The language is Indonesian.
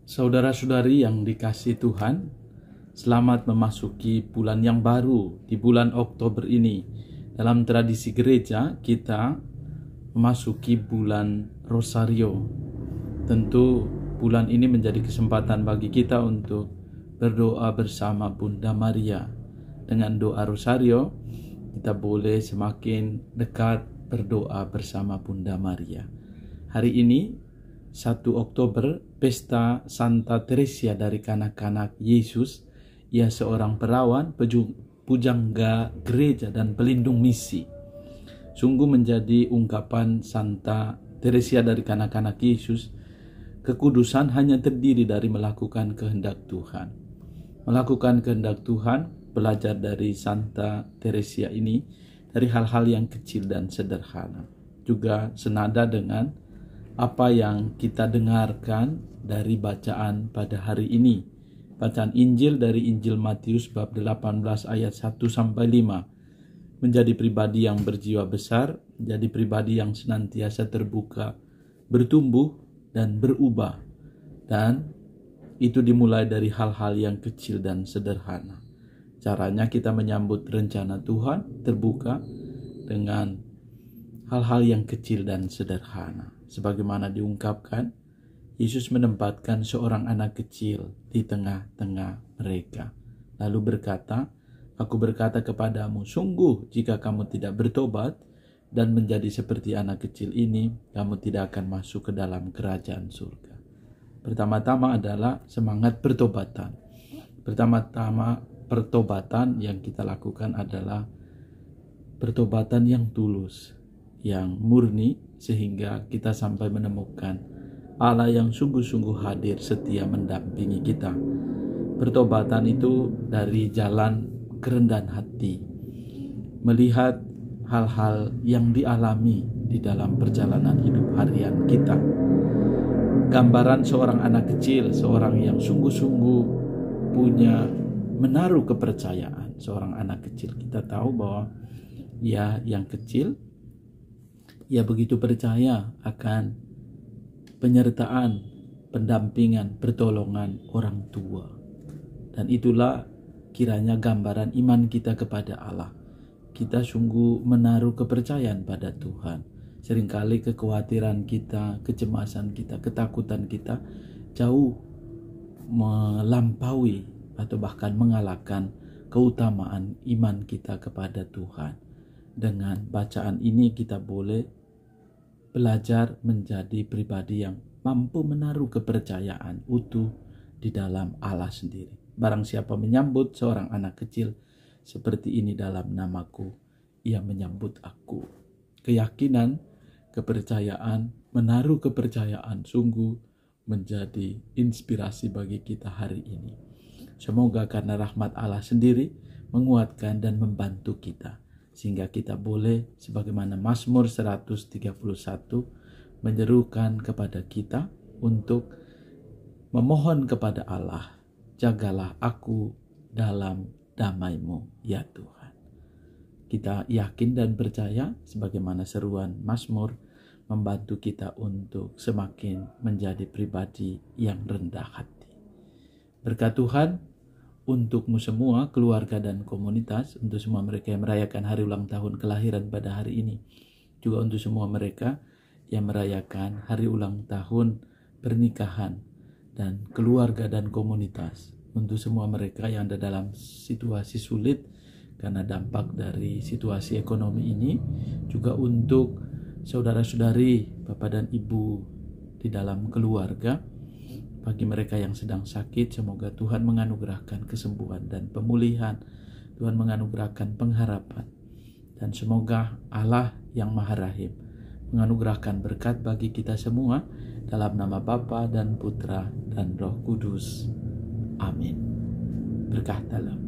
Saudara-saudari yang dikasihi Tuhan, selamat memasuki bulan yang baru di bulan Oktober ini. Dalam tradisi gereja, kita memasuki bulan Rosario. Tentu bulan ini menjadi kesempatan bagi kita untuk berdoa bersama Bunda Maria. Dengan doa Rosario, kita boleh semakin dekat berdoa bersama Bunda Maria. Hari ini 1 Oktober, pesta Santa Teresia dari kanak-kanak Yesus. Ia seorang perawan, pujangga gereja dan pelindung misi. Sungguh menjadi ungkapan Santa Teresia dari kanak-kanak Yesus. Kekudusan hanya terdiri dari melakukan kehendak Tuhan. Melakukan kehendak Tuhan, belajar dari Santa Teresia ini dari hal-hal yang kecil dan sederhana. Juga senada dengan apa yang kita dengarkan dari bacaan pada hari ini. Bacaan Injil dari Injil Matius bab 18 ayat 1-5. Menjadi pribadi yang berjiwa besar, menjadi pribadi yang senantiasa terbuka, bertumbuh dan berubah. Dan itu dimulai dari hal-hal yang kecil dan sederhana. Caranya kita menyambut rencana Tuhan terbuka dengan hal-hal yang kecil dan sederhana. Sebagaimana diungkapkan, Yesus menempatkan seorang anak kecil di tengah-tengah mereka. Lalu berkata, "Aku berkata kepadamu, sungguh jika kamu tidak bertobat dan menjadi seperti anak kecil ini, kamu tidak akan masuk ke dalam kerajaan surga." Pertama-tama adalah semangat pertobatan. Pertama-tama pertobatan yang kita lakukan adalah pertobatan yang tulus, yang murni, sehingga kita sampai menemukan Allah yang sungguh-sungguh hadir setia mendampingi kita. Pertobatan itu dari jalan kerendahan hati, melihat hal-hal yang dialami di dalam perjalanan hidup harian kita. Gambaran seorang anak kecil, seorang yang sungguh-sungguh punya menaruh kepercayaan. Seorang anak kecil, kita tahu bahwa ia yang kecil, ia begitu percaya akan penyertaan, pendampingan, pertolongan orang tua. Dan itulah kiranya gambaran iman kita kepada Allah. Kita sungguh menaruh kepercayaan pada Tuhan. Seringkali kekhawatiran kita, kecemasan kita, ketakutan kita jauh melampaui atau bahkan mengalahkan keutamaan iman kita kepada Tuhan. Dengan bacaan ini kita boleh belajar menjadi pribadi yang mampu menaruh kepercayaan utuh di dalam Allah sendiri. Barang siapa menyambut seorang anak kecil seperti ini dalam namaku, ia menyambut aku. Keyakinan, kepercayaan, menaruh kepercayaan sungguh menjadi inspirasi bagi kita hari ini. Semoga karena rahmat Allah sendiri menguatkan dan membantu kita, sehingga kita boleh sebagaimana Mazmur 131 menyerukan kepada kita untuk memohon kepada Allah, "Jagalah aku dalam damai-Mu, ya Tuhan." Kita yakin dan percaya sebagaimana seruan Mazmur membantu kita untuk semakin menjadi pribadi yang rendah hati. Berkat Tuhan untukmu semua, keluarga dan komunitas, untuk semua mereka yang merayakan hari ulang tahun kelahiran pada hari ini. Juga untuk semua mereka yang merayakan hari ulang tahun pernikahan dan keluarga dan komunitas. Untuk semua mereka yang ada dalam situasi sulit karena dampak dari situasi ekonomi ini. Juga untuk saudara-saudari, bapak dan ibu di dalam keluarga. Bagi mereka yang sedang sakit, semoga Tuhan menganugerahkan kesembuhan dan pemulihan. Tuhan menganugerahkan pengharapan. Dan semoga Allah yang Maha Rahim menganugerahkan berkat bagi kita semua dalam nama Bapa dan Putra dan Roh Kudus. Amin. Berkah dalam